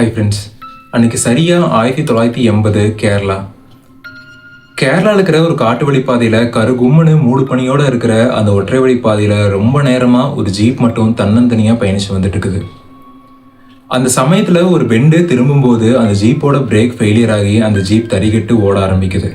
Hi friends, அன்றைக்கி சரியாக 1980 கேரளாவில் இருக்கிற ஒரு காட்டு வழிப்பாதையில் கருகும்முன்னு மூடு பனியோடு இருக்கிற அந்த ஒற்றை வழிப்பாதையில் ரொம்ப நேரமாக ஒரு ஜீப் மட்டும் தன்னந்தனியாக பயணித்து வந்துட்டு இருக்குது. அந்த சமயத்தில் ஒரு பெண்டு திரும்பும்போது அந்த ஜீப்போட பிரேக் ஃபெயிலியர் ஆகி அந்த ஜீப் தறிகட்டு ஓட ஆரம்பிக்குது.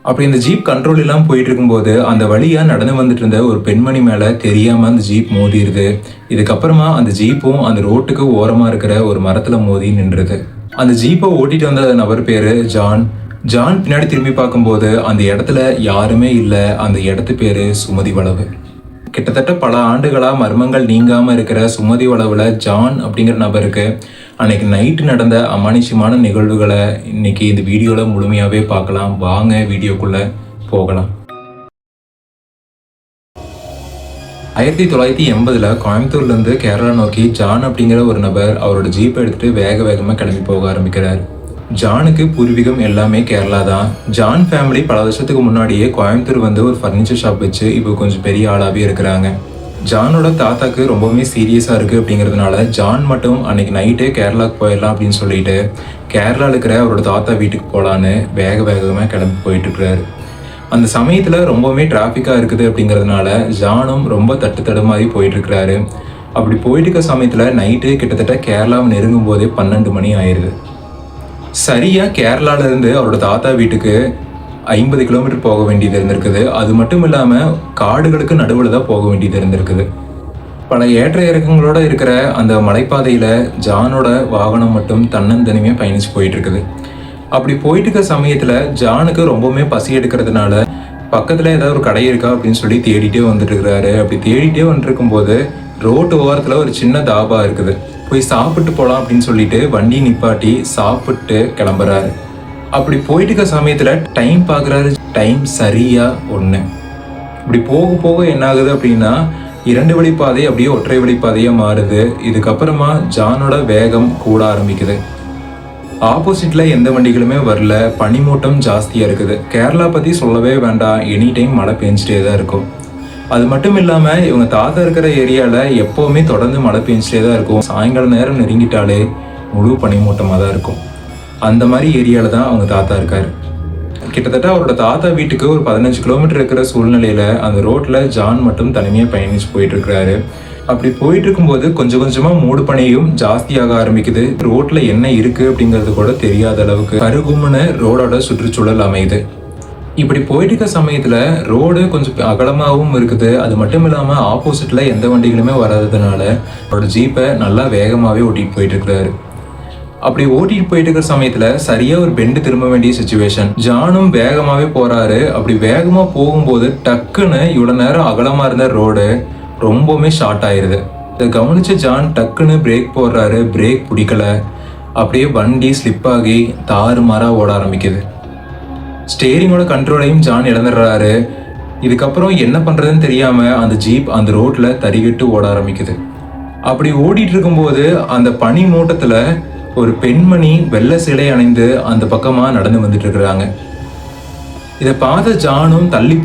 அப்படி இந்த ஜீப் கண்ட்ரோல் இல்லாமல் போயிட்டு இருக்கும்போது அந்த வழியாக நடந்து வந்துட்டு இருந்த ஒரு பெண்மணி மேலே தெரியாமல் அந்த ஜீப் மோதிடுது. இதுக்கப்புறமா அந்த ஜீப்பும் அந்த ரோட்டுக்கு ஓரமாக இருக்கிற ஒரு மரத்தில் மோதி நின்றுது. அந்த ஜீப்பை ஓட்டிட்டு வந்த நபர் பேர் ஜான் பின்னாடி திரும்பி பார்க்கும்போது அந்த இடத்துல யாருமே இல்லை. அந்த இடத்து பேர் சுமதி வளவு. கிட்டத்தட்ட பல ஆண்டுகளாக மர்மங்கள் நீங்காமல் இருக்கிற சுமதி வளவில் ஜான் அப்படிங்கிற நபருக்கு அன்னைக்கு நைட்டு நடந்த அமானுஷ்யமான நிகழ்வுகளை இன்னைக்கு இந்த வீடியோவில் முழுமையாகவே பார்க்கலாம். வாங்க வீடியோக்குள்ளே போகலாம். 1980 கோயம்புத்தூர்லேருந்து கேரளா நோக்கி ஜான் அப்படிங்கிற ஒரு நபர் அவரோட ஜீப்பை எடுத்துகிட்டு வேகமாக கிளம்பி போக ஆரம்பிக்கிறார். ஜானுக்கு பூர்வீகம் எல்லாமே கேரளா தான். ஜான் ஃபேமிலி பல வருஷத்துக்கு முன்னாடியே கோயம்புத்தூர் வந்து ஒரு ஃபர்னிச்சர் ஷாப் வச்சு இப்போ கொஞ்சம் பெரிய ஆளாகவே இருக்கிறாங்க. ஜானோட தாத்தாக்கு ரொம்பவுமே சீரியஸாக இருக்குது அப்படிங்கிறதுனால ஜான் மட்டும் அன்னைக்கு நைட்டே கேரளாவுக்கு போயிடலாம் அப்படின்னு சொல்லிட்டு கேரளாவில் இருக்கிற அவரோட தாத்தா வீட்டுக்கு போகலான்னு வேகமாக கிளம்பி போயிட்டுருக்கிறாரு. அந்த சமயத்தில் ரொம்பவுமே டிராஃபிக்காக இருக்குது அப்படிங்கிறதுனால ஜானும் ரொம்ப தடுமாறி போயிட்டுருக்கிறாரு. அப்படி போயிட்டு இருக்க சமயத்தில் நைட்டு கிட்டத்தட்ட கேரளாவை நெருங்கும் போதே 12 மணி ஆயிடுது. சரியாக கேரளாவிலேருந்து அவரோட தாத்தா வீட்டுக்கு 50 கிலோமீட்டர் போக வேண்டியது இருந்திருக்குது. அது மட்டும் இல்லாமல் காடுகளுக்கு நடுவில் தான் போக வேண்டியது இருந்திருக்குது. பல ஏற்ற இறக்கங்களோட இருக்கிற அந்த மலைப்பாதையில் ஜானோட வாகனம் மட்டும் தன்னந்தனிமையாக பயணிச்சு போயிட்டு இருக்குது. அப்படி போயிட்டு இருக்க சமயத்தில் ஜானுக்கு ரொம்பவுமே பசி எடுக்கிறதுனால பக்கத்தில் ஏதாவது ஒரு கடை இருக்கா அப்படின்னு சொல்லி தேடிட்டே வந்துட்டு இருக்கிறாரு. அப்படி தேடிட்டே வந்துட்டு இருக்கும்போது ரோட்டு ஓரத்தில் ஒரு சின்ன தாபா இருக்குது. போய் சாப்பிட்டு போகலாம் அப்படின்னு சொல்லிட்டு வண்டி நிப்பாட்டி சாப்பிட்டு கிளம்புறாரு. அப்படி போயிட்டு இருக்க சமயத்தில் டைம் பார்க்குறாரு. டைம் சரியாக 1. இப்படி போக என்ன ஆகுது அப்படின்னா 2 வழிப்பாதை அப்படியே ஒற்றை வழிப்பாதையாக மாறுது. இதுக்கப்புறமா ஜானோட வேகம் கூட ஆரம்பிக்குது. ஆப்போசிட்டில் எந்த வண்டிகளுமே வரல. பனிமூட்டம் ஜாஸ்தியாக இருக்குது. கேரளா பற்றி சொல்லவே வேண்டாம், எனி டைம் மழை பெஞ்சிட்டே தான் இருக்கும். அது மட்டும் இல்லாமல் இவங்க தாத்தா இருக்கிற ஏரியாவில் எப்போவுமே தொடர்ந்து மழை பெஞ்சிட்டே தான் இருக்கும். சாயங்கால நேரம் நெருங்கிட்டாலே முழு பனிமூட்டமாக தான் இருக்கும். அந்த மாதிரி ஏரியாவில் தான் அவங்க தாத்தா இருக்கார். கிட்டத்தட்ட அவரோட தாத்தா வீட்டுக்கு ஒரு 15 கிலோமீட்டர் இருக்கிற சூழ்நிலையில் அந்த ரோட்டில் ஜான் மட்டும் தனிமையாக பயணிச்சு போயிட்டுருக்கிறாரு. அப்படி போயிட்டு இருக்கும்போது கொஞ்சம் கொஞ்சமாக மூடு பனியும் ஜாஸ்தியாக ஆரம்பிக்குது. ரோட்டில் என்ன இருக்குது அப்படிங்கிறது கூட தெரியாத அளவுக்கு கருகும்முன்னு ரோடோட சுற்றுச்சூழல் அமையுது. இப்படி போயிட்டு இருக்க சமயத்தில் ரோடு கொஞ்சம் அகலமாகவும் இருக்குது. அது மட்டும் இல்லாமல் ஆப்போசிட்டில் எந்த வண்டிகளுமே வராததுனால அவரோட ஜீப்பை நல்லா வேகமாகவே ஓட்டிகிட்டு போயிட்டு இருக்கிறாரு. அப்படி ஓட்டிட்டு போயிட்டு இருக்கிற சமயத்தில் சரியாக ஒரு பெண்டு திரும்ப வேண்டிய சுச்சுவேஷன். ஜானும் வேகமாகவே போகிறாரு. அப்படி வேகமாக போகும்போது டக்குன்னு இவ்வளோ நேரம் அகலமாக இருந்த ரோடு ரொம்பவுமே ஷார்ட் ஆயிடுது. இதை கவனித்த ஜான் டக்குன்னு பிரேக் போடுறாரு. பிரேக் பிடிக்கல. அப்படியே வண்டி ஸ்லிப் ஆகி தாறுமாறாக ஓட ஆரம்பிக்குது. ஸ்டேரிங்கோட கண்ட்ரோலையும் ஜான் இழந்துடுறாரு. இதுக்கப்புறம் என்ன பண்ணுறதுன்னு தெரியாமல் அந்த ஜீப் அந்த ரோட்டில் தறிகட்டு ஓட ஆரம்பிக்குது. அப்படி ஓடிட்டு இருக்கும்போது அந்த பனி மூட்டத்தில் ஒரு பெண்மணி வெள்ளை சிலை அணிந்து அந்த பக்கமாக நடந்து வந்துட்டு இருக்கிறாங்க. இதை பார்த்த ஜானும் தள்ளி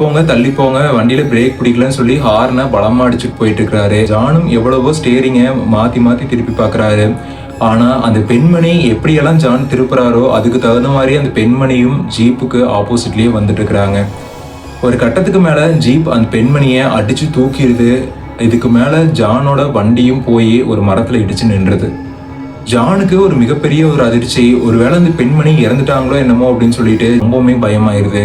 போங்க வண்டியில் பிரேக் பிடிக்கலன்னு சொல்லி ஹார்னை பலமாக அடிச்சுட்டு போயிட்டு இருக்கிறாரு. ஜானும் எவ்வளவோ ஸ்டேரிங்கை மாற்றி திருப்பி பார்க்குறாரு. ஆனால் அந்த பெண்மணி எப்படியெல்லாம் ஜான் திருப்புறாரோ அதுக்கு தகுந்த மாதிரி அந்த பெண்மணியும் ஜீப்புக்கு ஆப்போசிட்லேயே வந்துட்டு இருக்கிறாங்க. ஒரு கட்டத்துக்கு மேலே ஜீப் அந்த பெண்மணியை அடித்து தூக்கிடுது. இதுக்கு மேலே ஜானோட வண்டியும் போய் ஒரு மரத்தில் இடித்து நின்றுது. ஜானுக்கு ஒரு மிகப்பெரிய ஒரு அதிர்ச்சி. ஒருவேளை அந்த பெண்மணி இறந்துட்டாங்களோ என்னமோ அப்படின்னு சொல்லிட்டு ரொம்பவுமே பயமாயிருது.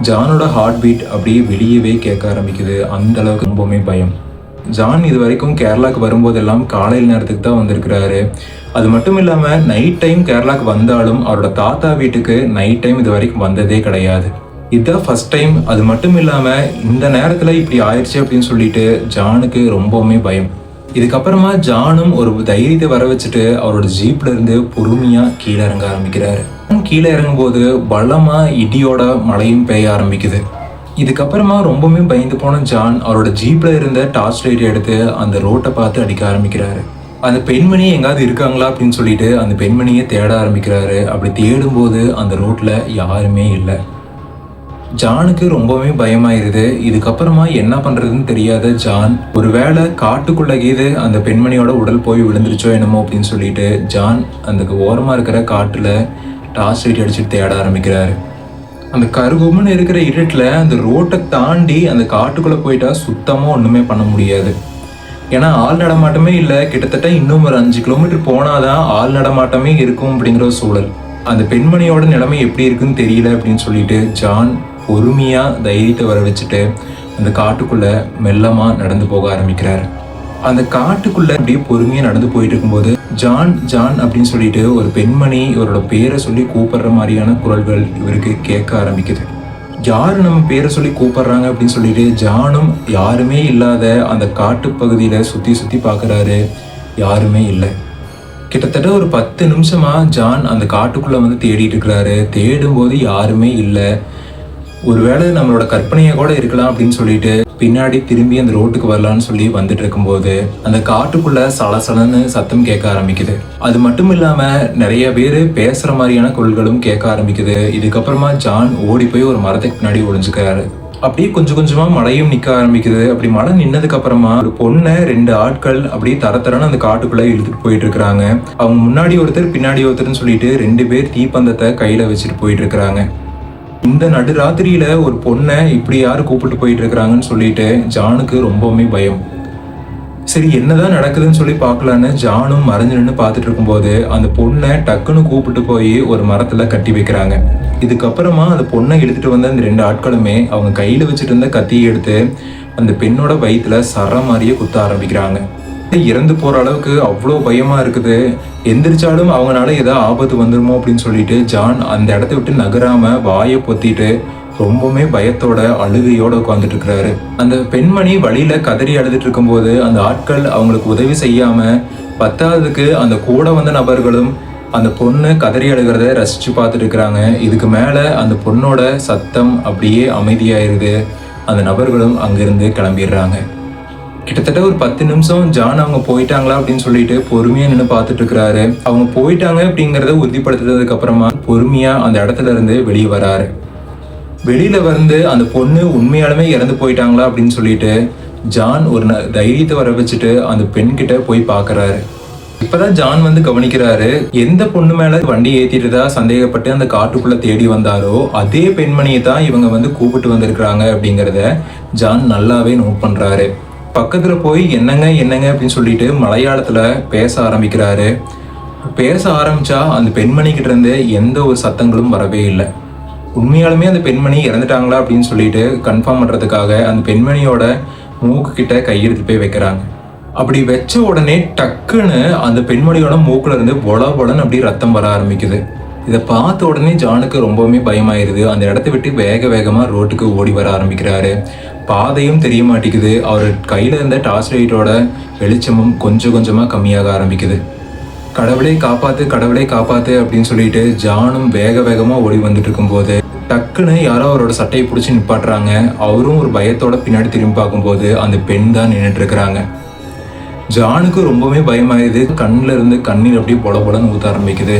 ஜானோட ஹார்ட் பீட் அப்படியே வெளியவே கேட்க ஆரம்பிக்குது. அந்த அளவுக்கு ரொம்பவுமே பயம். ஜான் இது வரைக்கும் கேரளாவுக்கு வரும்போதெல்லாம் காலையில் நேரத்துக்கு தான் வந்திருக்கிறாரு. அது மட்டும் இல்லாமல் நைட் டைம் கேரளாவுக்கு வந்தாலும் அவரோட தாத்தா வீட்டுக்கு நைட் டைம் இது வரைக்கும் வந்ததே கிடையாது. இதுதான் ஃபர்ஸ்ட் டைம். அது மட்டும் இல்லாமல் இந்த நேரத்தில் இப்படி ஆயிடுச்சு அப்படின்னு சொல்லிட்டு ஜானுக்கு ரொம்பவுமே பயம். இதுக்கப்புறமா ஜானும் ஒரு தைரியத்தை வர வச்சுட்டு அவரோட ஜீப்ல இருந்து பொறுமையாக கீழே இறங்க ஆரம்பிக்கிறாரு. கீழே இறங்கும்போது பலமாக இடியோட மழையும் பெய்ய ஆரம்பிக்குது. இதுக்கப்புறமா ரொம்பவுமே பயந்து போன ஜான் அவரோட ஜீப்ல இருந்த டார்ச் லைட் எடுத்து அந்த ரோட்டை பார்த்து அடிக்க ஆரம்பிக்கிறாரு. அந்த பெண்மணி எங்காவது இருக்காங்களா அப்படின்னு சொல்லிட்டு அந்த பெண்மணியை தேட ஆரம்பிக்கிறாரு. அப்படி தேடும்போது அந்த ரோட்ல யாருமே இல்லை. ஜானுக்கு ரொம்பவே பயமாயிருது. இதுக்கப்புறமா என்ன பண்றதுன்னு தெரியாத ஜான், ஒருவேளை காட்டுக்குள்ள கீது அந்த பெண்மணியோட உடல் போய் விழுந்துருச்சோ என்னமோ அப்படின்னு சொல்லிட்டு ஜான் அந்த ஓரமா இருக்கிற காட்டுல டார்ச் லைட் அடிச்சுட்டு தேட ஆரம்பிக்கிறாரு. அந்த கருகும்னு இருக்கிற இருட்டுல அந்த ரோட்டை தாண்டி அந்த காட்டுக்குள்ள போயிட்டா சுத்தமா ஒண்ணுமே பண்ண முடியாது. ஏன்னா ஆள் நடமாட்டமே இல்லை. கிட்டத்தட்ட இன்னும் ஒரு 5 கிலோமீட்டர் போனாதான் ஆள் நடமாட்டமே இருக்கும் அப்படிங்கிற ஒரு சூழல். அந்த பெண்மணியோட நிலைமை எப்படி இருக்குன்னு தெரியல அப்படின்னு சொல்லிட்டு ஜான் பொறுமையா தைரியத்தை வர வச்சுட்டு அந்த காட்டுக்குள்ள மெல்லமா நடந்து போக ஆரம்பிக்கிறார். அந்த காட்டுக்குள்ள அப்படியே பொறுமையா நடந்து போயிட்டு இருக்கும்போது ஜான் ஜான் அப்படின்னு சொல்லிட்டு ஒரு பெண்மணி இவரோட பேரை சொல்லி கூப்பிடுற மாதிரியான குரல்கள் இவருக்கு கேட்க ஆரம்பிக்குது. யாரு நம்ம பேரை சொல்லி கூப்பிடுறாங்க அப்படின்னு சொல்லிட்டு ஜானும் யாருமே இல்லாத அந்த காட்டு பகுதியில சுத்தி சுத்தி பாக்குறாரு. யாருமே இல்லை. கிட்டத்தட்ட ஒரு 10 நிமிஷமா ஜான் அந்த காட்டுக்குள்ள வந்து தேடிட்டு இருக்கிறாரு. தேடும் போது யாருமே இல்லை. ஒருவேளை நம்மளோட கற்பனையா கூட இருக்கலாம் அப்படின்னு சொல்லிட்டு பின்னாடி திரும்பி அந்த ரோட்டுக்கு வரலான்னு சொல்லி வந்துட்டு இருக்கும்போது அந்த காட்டுக்குள்ள சலசலன்னு சத்தம் கேட்க ஆரம்பிக்குது. அது மட்டும் இல்லாம நிறைய பேரு பேசுற மாதிரியான குரல்களும் கேட்க ஆரம்பிக்குது. இதுக்கப்புறமா ஜான் ஓடி போய் ஒரு மரத்துக்கு பின்னாடி ஒளிஞ்சுக்கிறாரு. அப்படியே கொஞ்சம் கொஞ்சமா மழையும் நிக்க ஆரம்பிக்குது. அப்படி மழை நின்னதுக்கு அப்புறமா ஒரு பொண்ணை 2 ஆட்கள் அப்படியே தரன்னு அந்த காட்டுக்குள்ள இழுத்துட்டு போயிட்டு இருக்காங்க. அவங்க முன்னாடி ஒருத்தர் பின்னாடி ஒருத்தர்னு சொல்லிட்டு 2 பேர் தீப்பந்தத்தை கையில வச்சுட்டு போயிட்டு இருக்கிறாங்க. இந்த நடுராத்திரியில ஒரு பொண்ணை இப்படி யாரு கூப்பிட்டு போயிட்டு இருக்கிறாங்கன்னு சொல்லிட்டு ஜானுக்கு ரொம்பவுமே பயம். சரி என்னதான் நடக்குதுன்னு சொல்லி பார்க்கலான்னு ஜானும் மறைஞ்சு நின்று பார்த்துட்டு இருக்கும்போது அந்த பொண்ணை டக்குன்னு கூப்பிட்டு போய் ஒரு மரத்துல கட்டி வைக்கிறாங்க. இதுக்கப்புறமா அந்த பொண்ணை இழுத்துட்டு வந்த அந்த 2 ஆட்களுமே அவங்க கையில வச்சுட்டு இருந்த கத்தியை எடுத்து அந்த பெண்ணோட வயிற்றுல சர மாதிரியே குத்த ஆரம்பிக்கிறாங்க. இறந்து போற அளவுக்கு அவ்வளோ பயமா இருக்குது. எந்திரிச்சாலும் அவங்களால ஏதாவது ஆபத்து வந்துருமோ அப்படின்னு சொல்லிட்டு ஜான் அந்த இடத்த விட்டு நகராம வாயை பொத்திட்டு ரொம்பவுமே பயத்தோட அழுகையோட உட்காந்துட்டு இருக்கிறாரு. அந்த பெண்மணி வழியில கதறி அழுதுட்டு இருக்கும்போது அந்த ஆட்கள் அவங்களுக்கு உதவி செய்யாம பத்தாவதுக்கு அந்த கூட வந்த நபர்களும் அந்த பொண்ணு கதறி அழுகிறத ரசிச்சு பார்த்துட்டு இருக்கிறாங்க. இதுக்கு மேல அந்த பொண்ணோட சத்தம் அப்படியே அமைதியாயிருது. அந்த நபர்களும் அங்கிருந்து கிளம்பிடுறாங்க. கிட்டத்தட்ட ஒரு 10 நிமிஷம் ஜான் அவங்க போயிட்டாங்களா அப்படின்னு சொல்லிட்டு பொறுமையா நின்று பார்த்துட்டு இருக்கிறாரு. அவங்க போயிட்டாங்க அப்படிங்கிறத உறுதிப்படுத்துறதுக்கு அப்புறமா பொறுமையா அந்த இடத்துல இருந்து வெளியே வராரு. வெளியில வந்து அந்த பொண்ணு உண்மையாலுமே இறந்து போயிட்டாங்களா அப்படின்னு சொல்லிட்டு ஜான் ஒரு தைரியத்தை வர வச்சுட்டு அந்த பெண் கிட்ட போய் பாக்குறாரு. இப்பதான் ஜான் வந்து கவனிக்கிறாரு, எந்த பொண்ணு மேல வண்டி ஏத்திட்டுதா சந்தேகப்பட்டு அந்த காட்டுக்குள்ள தேடி வந்தாரோ அதே பெண்மணியை தான் இவங்க வந்து கூப்பிட்டு வந்திருக்கிறாங்க அப்படிங்கிறத ஜான் நல்லாவே நோட் பண்றாரு. பக்கத்துல போய் என்னங்க என்னங்க அப்படின்னு சொல்லிட்டு மலையாளத்துல பேச ஆரம்பிக்கிறாரு. பேச ஆரம்பிச்சா அந்த பெண்மணி கிட்ட இருந்து எந்த ஒரு சத்தங்களும் வரவே இல்லை. உண்மையாலுமே அந்த பெண்மணி இறந்துட்டாங்களா அப்படின்னு சொல்லிட்டு கன்ஃபார்ம் பண்றதுக்காக அந்த பெண்மணியோட மூக்கு கிட்ட கையெடுத்து போய் வைக்கிறாங்க. அப்படி வச்ச உடனே டக்குன்னு அந்த பெண்மணியோட மூக்குல இருந்து பொல பொலன்னு அப்படி ரத்தம் வர ஆரம்பிக்குது. இதை பார்த்த உடனே ஜானுக்கு ரொம்பவுமே பயமாயிருது. அந்த இடத்த விட்டு வேக வேகமா ரோட்டுக்கு ஓடி வர ஆரம்பிக்கிறாரு. பாதையும் தெரிய மாட்டேங்குது. அவர் கையில இருந்த டார்ச் லைட்டோட வெளிச்சமும் கொஞ்சம் கொஞ்சமா கம்மியாக ஆரம்பிக்குது. கடவுளை காப்பாத்து அப்படின்னு சொல்லிட்டு ஜானும் வேக வேகமா ஓடி வந்துட்டு இருக்கும்போது டக்குன்னு யாரோ அவரோட சட்டையை பிடிச்சி நிப்பாட்டுறாங்க. அவரும் ஒரு பயத்தோட பின்னாடி திரும்பி பார்க்கும்போது அந்த பெண் தான் நின்றுட்டு இருக்கிறாங்க. ஜானுக்கு ரொம்பவே பயமாயிருது. கண்ணில் இருந்து கண்ணீர் அப்படியே பொல பொலன்னு ஊத்த ஆரம்பிக்குது.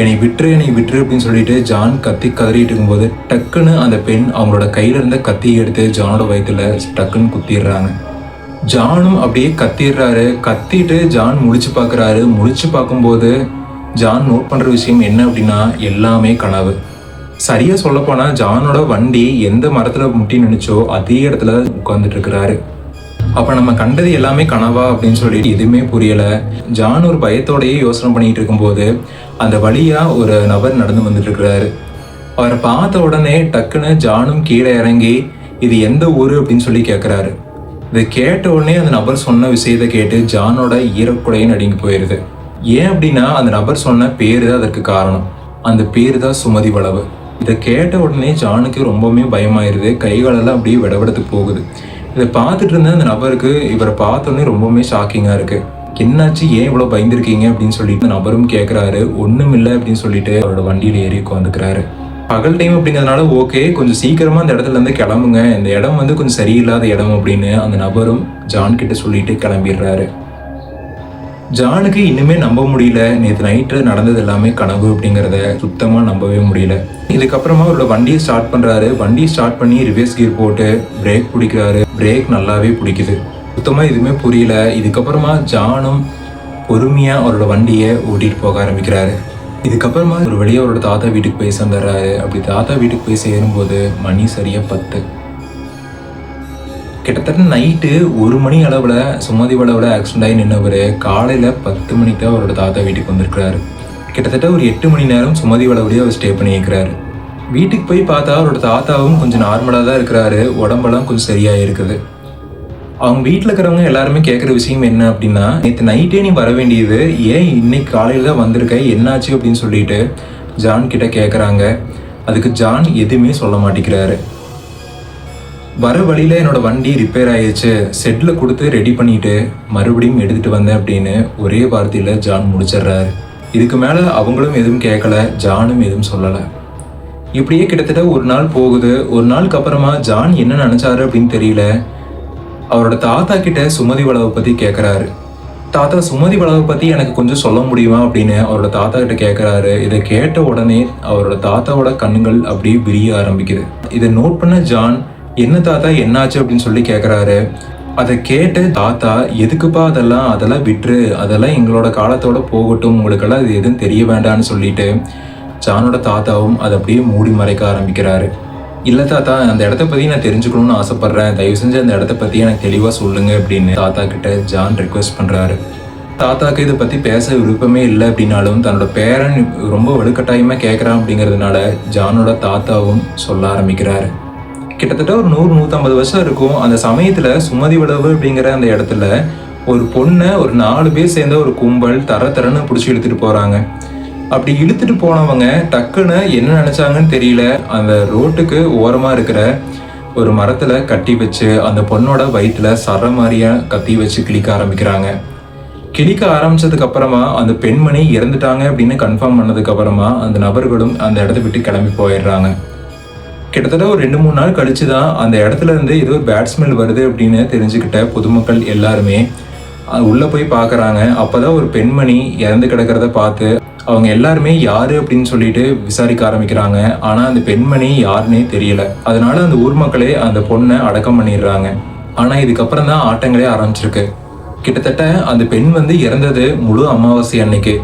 என்னை விட்டுரு அப்படின்னு சொல்லிட்டு ஜான் கத்தி கதறிட்டு இருக்கும்போது டக்குன்னு அந்த பெண் அவங்களோட கையில இருந்த கத்தியை எடுத்து ஜானோட வயிற்றுல டக்குன்னு குத்திடுறாங்க. ஜானும் அப்படியே கத்திடுறாரு. கத்திட்டு ஜான் முழிச்சு பார்க்குறாரு. முழிச்சு பார்க்கும்போது ஜான் நோட் பண்ற விஷயம் என்ன அப்படின்னா எல்லாமே கனவு. சரியா சொல்ல போனா ஜானோட வண்டி எந்த மரத்துல முட்டி நினைச்சோ அதே இடத்துல உட்கார்ந்துட்டு இருக்கிறாரு. அப்ப நம்ம கண்டது எல்லாமே கனவா அப்படின்னு சொல்லிட்டு எதுவுமே புரியல. ஜான் ஒரு பயத்தோடயே யோசனை பண்ணிட்டு இருக்கும்போது அந்த வழியா ஒரு நபர் நடந்து வந்துட்டு இருக்கிறாரு. அவரை பார்த்த உடனே டக்குன்னு ஜானும் கீழே இறங்கி இது எந்த ஊரு அப்படின்னு சொல்லி கேட்கிறாரு. இதை கேட்ட உடனே அந்த நபர் சொன்ன விஷயத்த கேட்டு ஜானோட ஈரக்குடையும் நடுங்கி போயிருது. ஏன் அப்படின்னா அந்த நபர் சொன்ன பேரு தான் அதற்கு காரணம். அந்த பேரு தான் சுமதி வளவு. இதை கேட்ட உடனே ஜானுக்கு ரொம்பவுமே பயமாயிருது. கைகாலெல்லாம் அப்படியே விடவிடத்து போகுது. இதை பார்த்துட்டு இருந்த அந்த நபருக்கு இவரை பார்த்தோன்னே ரொம்பவுமே ஷாக்கிங்கா இருக்கு. என்னாச்சு, ஏன் இவ்வளவு பயந்துருக்கீங்க அப்படின்னு சொல்லிட்டு அந்த நபரும் கேட்கிறாரு. ஒண்ணும் இல்லை அப்படின்னு சொல்லிட்டு அவரோட வண்டியில ஏறி உட்காந்துக்கிறாரு. பகல் டைம் அப்படிங்கிறதுனால ஓகே, கொஞ்சம் சீக்கிரமா அந்த இடத்துல இருந்து கிளம்புங்க, இந்த இடம் வந்து கொஞ்சம் சரியில்லாத இடம் அப்படின்னு அந்த நபரும் ஜான் கிட்ட சொல்லிட்டு கிளம்பிடுறாரு. ஜானுக்கு இன்னுமே நம்ப முடியல. நேற்று நைட்டு நடந்தது எல்லாமே கனவு அப்படிங்கிறத சுத்தமா நம்பவே முடியல. இதுக்கப்புறமா அவரோட வண்டியை ஸ்டார்ட் பண்ணுறாரு. வண்டியை ஸ்டார்ட் பண்ணி ரிவர்ஸ் கியர் போட்டு பிரேக் பிடிக்கிறாரு. பிரேக் நல்லாவே பிடிக்குது. சுத்தமாக எதுவுமே புரியல. இதுக்கப்புறமா ஜானும் பொறுமையாக அவரோட வண்டியை ஓட்டிகிட்டு போக ஆரம்பிக்கிறாரு. இதுக்கப்புறமா ஒரு வழியாக அவரோட தாத்தா வீட்டுக்கு போய் சேர்ந்துடுறாரு. அப்படி தாத்தா வீட்டுக்கு போய் சேரும்போது மணி சரியாக 10. கிட்டத்தட்ட நைட்டு 1 மணி அளவில் சுமதி அளவில் ஆக்சிடென்ட் ஆகி நின்றவர் காலையில் 10 மணிக்கு தான் அவரோட தாத்தா வீட்டுக்கு வந்திருக்கிறாரு. கிட்டத்தட்ட ஒரு 8 மணி நேரம் சுமதி அளவுலேயே அவர் ஸ்டே பண்ணியிருக்கிறாரு. வீட்டுக்கு போய் பார்த்தா அவரோட தாத்தாவும் கொஞ்சம் நார்மலாக தான் இருக்கிறாரு. உடம்பெல்லாம் கொஞ்சம் சரியாக இருக்குது. அவங்க வீட்டில் இருக்கிறவங்க எல்லாருமே கேட்குற விஷயம் என்ன அப்படின்னா, நேற்று நைட்டே நீ வர வேண்டியது, ஏன் இன்னைக்கு காலையில் தான் வந்திருக்க, என்னாச்சு அப்படின்னு சொல்லிட்டு ஜான் கிட்ட கேட்குறாங்க. அதுக்கு ஜான் எதுவுமே சொல்ல மாட்டேங்கிறாரு. வர வழியில் என்னோட வண்டி ரிப்பேர் ஆயிடுச்சு, செட்டில் கொடுத்து ரெடி பண்ணிட்டு மறுபடியும் எடுத்துகிட்டு வந்தேன் அப்படின்னு ஒரே வார்த்தையில் ஜான் முடிச்சிடுறாரு. இதுக்கு மேலே அவங்களும் எதுவும் கேட்கல, ஜானும் எதுவும் சொல்லலை. இப்படியே கிட்டத்தட்ட ஒரு நாள் போகுது. ஒரு நாளுக்கு அப்புறமா ஜான் என்ன நினச்சாரு அப்படின்னு தெரியல, அவரோட தாத்தா கிட்ட சுமதி வளவை பற்றி கேட்குறாரு. தாத்தா, சுமதி வளவை பற்றி எனக்கு கொஞ்சம் சொல்ல முடியுமா அப்படின்னு அவரோட தாத்தா கிட்ட கேட்குறாரு. இதை கேட்ட உடனே அவரோட தாத்தாவோட கண்ணுகள் அப்படியே விரிய ஆரம்பிக்குது. இதை நோட் பண்ண ஜான், என்ன தாத்தா என்னாச்சு அப்படின்னு சொல்லி கேட்குறாரு. அதை கேட்டு தாத்தா, எதுக்குப்பா அதெல்லாம் விட்டுரு, அதெல்லாம் எங்களோட காலத்தோட போகட்டும், உங்களுக்கெல்லாம் இது எதுவும் தெரிய வேண்டாம்னு சொல்லிட்டு ஜானோட தாத்தாவும் அதை அப்படியே மூடி மறைக்க ஆரம்பிக்கிறாரு. இல்லை தாத்தா, அந்த இடத்த பற்றி நான் தெரிஞ்சுக்கணும்னு ஆசைப்பட்றேன், தயவு செஞ்சு அந்த இடத்த பற்றி எனக்கு தெளிவாக சொல்லுங்க அப்படின்னு தாத்தா கிட்ட ஜான் ரிக்வெஸ்ட் பண்ணுறாரு. தாத்தாக்கு இதை பற்றி பேச விருப்பமே இல்லை அப்படின்னாலும் தன்னோட பேரன் ரொம்ப வலுக்கட்டாயமாக கேட்குறான் அப்படிங்கிறதுனால ஜானோட தாத்தாவும் சொல்ல ஆரம்பிக்கிறாரு. கிட்டத்தட்ட ஒரு 100-150 வருஷம் இருக்கும். அந்த சமயத்தில் சுமதி வளவு அப்படிங்கிற அந்த இடத்துல ஒரு பொண்ணை ஒரு 4 பேர் சேர்ந்த ஒரு கும்பல் தரன்னு பிடிச்சி இழுத்துட்டு போகிறாங்க. அப்படி இழுத்துட்டு போனவங்க டக்குன்னு என்ன நினைச்சாங்கன்னு தெரியல, அந்த ரோட்டுக்கு ஓரமா இருக்கிற ஒரு மரத்துல கட்டி வச்சு அந்த பொண்ணோட வயிற்றுல சர மாதிரியா கத்தி வச்சு கிழிக்க ஆரம்பிக்கிறாங்க. கிழிக்க ஆரம்பிச்சதுக்கு அப்புறமா அந்த பெண்மணி இறந்துட்டாங்க அப்படின்னு கன்ஃபார்ம் பண்ணதுக்கு அப்புறமா அந்த நபர்களும் அந்த இடத்த விட்டு கிளம்பி போயிடுறாங்க. கிட்டத்தட்ட ஒரு 2-3 நாள் கழிச்சு தான் அந்த இடத்துல இருந்து ஏதோ ஒரு பேட் ஸ்மெல் வருது அப்படின்னு தெரிஞ்சுக்கிட்ட பொதுமக்கள் எல்லாருமே உள்ள போய் பார்க்குறாங்க. அப்போதான் ஒரு பெண்மணி இறந்து கிடக்கிறத பார்த்து அவங்க எல்லாருமே யாரு அப்படின்னு சொல்லிட்டு விசாரிக்க ஆரம்பிக்கிறாங்க. ஆனால் அந்த பெண்மணி யாருன்னே தெரியல. அதனால அந்த ஊர் மக்களே அந்த பொண்ணை அடக்கம் பண்ணிடுறாங்க. ஆனால் இதுக்கப்புறம் தான் ஆட்டங்களே ஆரம்பிச்சிருக்கு. கிட்டத்தட்ட அந்த பெண் இறந்தது முழு அமாவாசை அன்னைக்கு.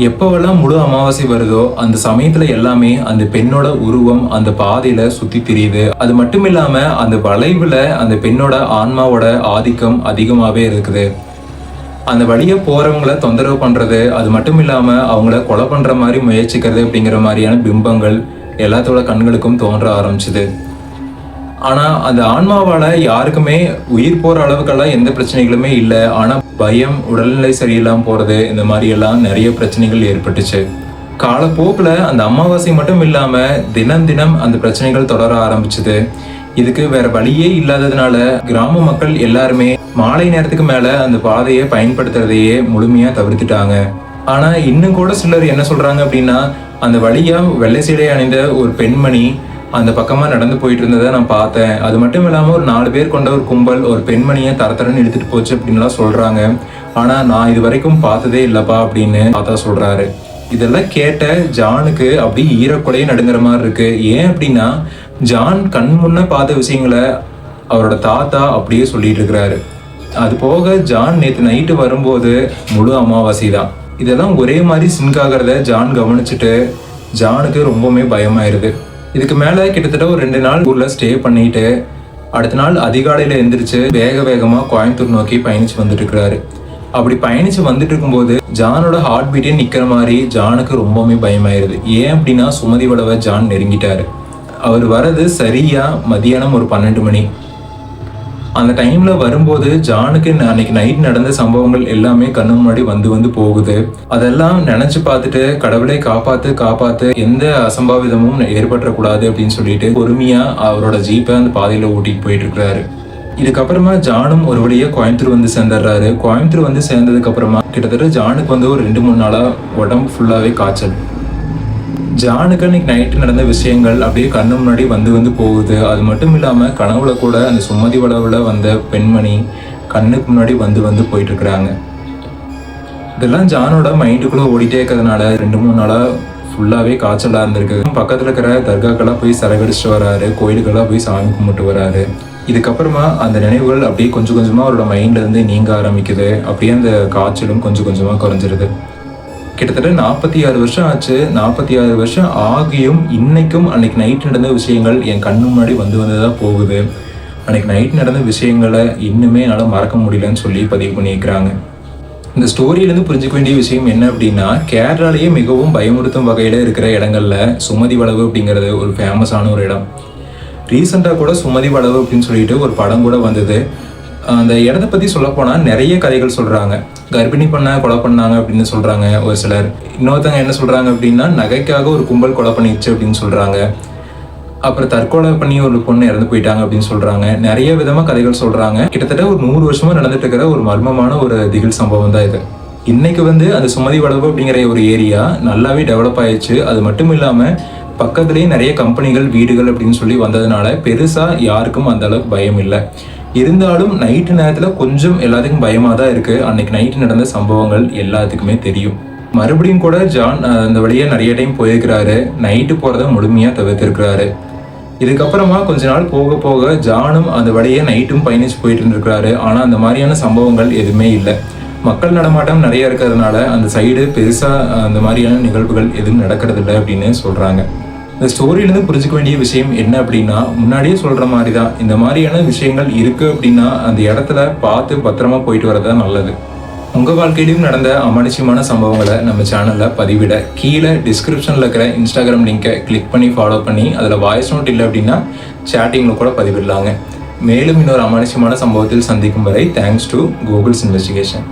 எப்போவெல்லாம் முழு அமாவாசை வருதோ அந்த சமயத்துல எல்லாமே அந்த பெண்ணோட உருவம் அந்த பாதையில சுத்தி திரியுது. அது மட்டும் இல்லாம அந்த வளைவுல அந்த பெண்ணோட ஆன்மாவோட ஆதிக்கம் அதிகமாவே இருக்குது. அந்த வழியை போறவங்கள தொந்தரவு பண்றது, அது மட்டும் இல்லாம அவங்கள கொலை பண்ற மாதிரி முயற்சிக்கிறது அப்படிங்கிற மாதிரியான பிம்பங்கள் எல்லாத்தோட கண்களுக்கும் தோன்ற ஆரம்பிச்சுது. ஆனா அந்த ஆன்மாவால யாருக்குமே உயிர் போற அளவுக்கெல்லாம் எந்த பிரச்சனைகளுமே இல்லை. ஆனா பயம், உடல்நிலை சரியில்லாம போறது, இந்த மாதிரி எல்லாம் நிறைய பிரச்சனைகள் ஏற்பட்டுச்சு. காலப்போக்கில் அந்த அமாவாசை மட்டும் இல்லாம தினம் அந்த பிரச்சனைகள் தொடர ஆரம்பிச்சுது. இதுக்கு வேற வழியே இல்லாததுனால கிராம மக்கள் எல்லாருமே மாலை நேரத்துக்கு மேல அந்த பாதையை பயன்படுத்துறதையே முழுமையா தவிர்த்துட்டாங்க. ஆனா இன்னும் கூட சிலர் என்ன சொல்றாங்க அப்படின்னா, அந்த வழியா வெள்ளை சீடை அணிந்த ஒரு பெண்மணி அந்த பக்கமா நடந்து போயிட்டு இருந்ததை நான் பார்த்தேன். அது மட்டும் இல்லாம ஒரு 4 பேர் கொண்ட ஒரு கும்பல் ஒரு பெண்மணியை தரன்னு இழுத்துட்டு போச்சு அப்படின்லாம் சொல்றாங்க. ஆனா நான் இது வரைக்கும் பார்த்ததே இல்லப்பா அப்படின்னு தாத்தா சொல்றாரு. இதெல்லாம் கேட்ட ஜானுக்கு அப்படி ஈரக்குலையே நடுங்கிற மாதிரி இருக்கு. ஏன் அப்படின்னா ஜான் கண் முன்ன பார்த்த விஷயங்களை அவரோட தாத்தா அப்படியே சொல்லிட்டு இருக்கிறாரு. அது போக ஜான் நேற்று நைட்டு வரும்போது முழு அமாவாசை தான். இதெல்லாம் ஒரே மாதிரி சிங்க் ஆகிறத ஜான் கவனிச்சுட்டு ஜானுக்கு ரொம்பவுமே பயமாயிருது. இதுக்கு மேலே கிட்டத்தட்ட ஒரு 2 நாள் ஊரில் ஸ்டே பண்ணிட்டு அடுத்த நாள் அதிகாலையில் எந்திரிச்சு வேகமாக கோயம்புத்தூர் நோக்கி பயணிச்சு வந்துட்டு இருக்கிறாரு. அப்படி பயணிச்சு வந்துட்டு இருக்கும்போது ஜானோட ஹார்ட் பீட்டே நிற்கிற மாதிரி ஜானுக்கு ரொம்பவுமே பயமாயிருது. ஏன் அப்படின்னா சுமதி வளவை ஜான் நெருங்கிட்டாரு. அவர் வர்றது சரியா மதியானம் ஒரு 12 மணி. அந்த டைம்ல வரும்போது ஜானுக்கு அன்னைக்கு நைட் நடந்த சம்பவங்கள் எல்லாமே கண்ணு முன்னாடி வந்து போகுது. அதெல்லாம் நினைச்சு பார்த்துட்டு கடவுளை காப்பாத்து, எந்த அசம்பாவிதமும் ஏற்படக்கூடாது அப்படின்னு சொல்லிட்டு பொறுமையா அவரோட ஜீப்பை அந்த பாதையில ஓட்டிட்டு போயிட்டு இருக்கிறாரு. இதுக்கப்புறமா ஜானும் ஒரு வழியா கோயம்புத்தூர் சேர்ந்துடுறாரு. கோயம்புத்தூர் சேர்ந்ததுக்கு அப்புறமா கிட்டத்தட்ட ஜானுக்கு ஒரு 2-3 நாளா உடம்பு ஃபுல்லாவே காய்ச்சல். ஜானுக்கு அன்னைக்கு நைட்டு நடந்த விஷயங்கள் அப்படியே கண்ணு முன்னாடி வந்து போகுது. அது மட்டும் இல்லாமல் கனவுல கூட அந்த சுமதி வளவில் வந்த பெண்மணி கண்ணுக்கு முன்னாடி வந்து போயிட்டு இருக்கிறாங்க. இதெல்லாம் ஜானோட மைண்டுக்குள்ளே ஓடிட்டே இருக்கிறதுனால 2-3 நாளாக ஃபுல்லாகவே காய்ச்சலாக இருந்திருக்கு. பக்கத்தில் இருக்கிற தர்காக்கெல்லாம் போய் சரகடிச்சிட்டு வராரு, கோயிலுக்கெல்லாம் போய் சாமி கும்பிட்டு வராரு. இதுக்கப்புறமா அந்த நினைவுகள் அப்படியே கொஞ்சம் கொஞ்சமாக அவரோட மைண்ட்லேருந்து நீங்க ஆரம்பிக்குது. அப்படியே அந்த காய்ச்சலும் கொஞ்சம் கொஞ்சமாக குறைஞ்சிருது. கிட்டத்தட்ட 46 வருஷம் ஆச்சு. 46 வருஷம் ஆகியும் இன்னைக்கும் அன்னைக்கு நைட் நடந்த விஷயங்கள் என் கண்ணு முன்னாடி வந்து தான் போகுது. அன்னைக்கு நைட் நடந்த விஷயங்களை இன்னுமே என்னால் மறக்க முடியலன்னு சொல்லி பதிவு பண்ணியிருக்கிறாங்க. இந்த ஸ்டோரியிலேருந்து புரிஞ்சுக்க வேண்டிய விஷயம் என்ன அப்படின்னா, கேரளாலேயே மிகவும் பயமுறுத்தும் வகையில் இருக்கிற இடங்கள்ல சுமதி வளவு அப்படிங்கிறது ஒரு ஃபேமஸான ஒரு இடம். ரீசெண்டாக கூட சுமதி வளவு அப்படின்னு சொல்லிட்டு ஒரு படம் கூட வந்தது. அந்த இடத்த பற்றி சொல்லப்போனால் நிறைய கதைகள் சொல்கிறாங்க. கர்ப்பிணி பண்ண கொலை பண்ணாங்க அப்படின்னு சொல்கிறாங்க ஒரு சிலர். இன்னொருத்தவங்க என்ன சொல்கிறாங்க அப்படின்னா, நகைக்காக ஒரு கும்பல் கொலை பண்ணிடுச்சு அப்படின்னு சொல்கிறாங்க. அப்புறம் தற்கொலை பண்ணி ஒரு பொண்ணு இறந்து போயிட்டாங்க அப்படின்னு சொல்கிறாங்க. நிறைய விதமாக கதைகள் சொல்கிறாங்க. கிட்டத்தட்ட ஒரு 100 வருஷமாக நடந்துட்டு இருக்கிற ஒரு மர்மமான ஒரு திகில் சம்பவம் தான் இது. இன்னைக்கு அந்த சுமதி வளவு அப்படிங்கிற ஒரு ஏரியா நல்லாவே டெவலப் ஆயிடுச்சு. அது மட்டும் இல்லாமல் பக்கத்துலேயே நிறைய கம்பெனிகள், வீடுகள் அப்படின்னு சொல்லி வந்ததுனால பெருசாக யாருக்கும் அந்த அளவுக்கு பயம் இல்லை. இருந்தாலும் நைட்டு நேரத்தில் கொஞ்சம் எல்லாத்துக்கும் பயமாக தான் இருக்குது. அன்னைக்கு நைட்டு நடந்த சம்பவங்கள் எல்லாத்துக்குமே தெரியும். மறுபடியும் கூட ஜான் அந்த வழியாக நிறைய டைம் போயிருக்கிறாரு. நைட்டு போகிறத முழுமையாக தவிர்த்திருக்கிறாரு. இதுக்கப்புறமா கொஞ்ச நாள் போக போக ஜானும் அந்த வழியை நைட்டும் பயணிச்சு போயிட்டு இருந்திருக்கிறாரு. ஆனால் அந்த மாதிரியான சம்பவங்கள் எதுவுமே இல்லை. மக்கள் நடமாட்டம் நிறைய இருக்கிறதுனால அந்த சைடு பெருசாக அந்த மாதிரியான நிகழ்வுகள் எதுவும் நடக்கிறதில்லை அப்படின்னு சொல்கிறாங்க. இந்த ஸ்டோரியிலேருந்து புரிஞ்சுக்க வேண்டிய விஷயம் என்ன அப்படின்னா, முன்னாடியே சொல்கிற மாதிரி தான், இந்த மாதிரியான விஷயங்கள் இருக்குது அப்படின்னா அந்த இடத்துல பார்த்து பத்திரமா போயிட்டு வரது தான் நல்லது. உங்கள் வாழ்க்கையிலும் நடந்த அமானுஷ்யமான சம்பவங்களை நம்ம சேனலில் பதிவிட கீழே டிஸ்கிரிப்ஷனில் இருக்கிற இன்ஸ்டாகிராம் லிங்கை கிளிக் பண்ணி ஃபாலோ பண்ணி அதில் வாய்ஸ் நோட் இல்லை அப்படின்னா சேட்டிங்கில் கூட பதிவிடலாங்க. மேலும் இன்னொரு அமானுஷ்யமான சம்பவத்தில் சந்திக்கும் வரை தேங்க்ஸ் டு கூகுள்ஸ் இன்வெஸ்டிகேஷன்.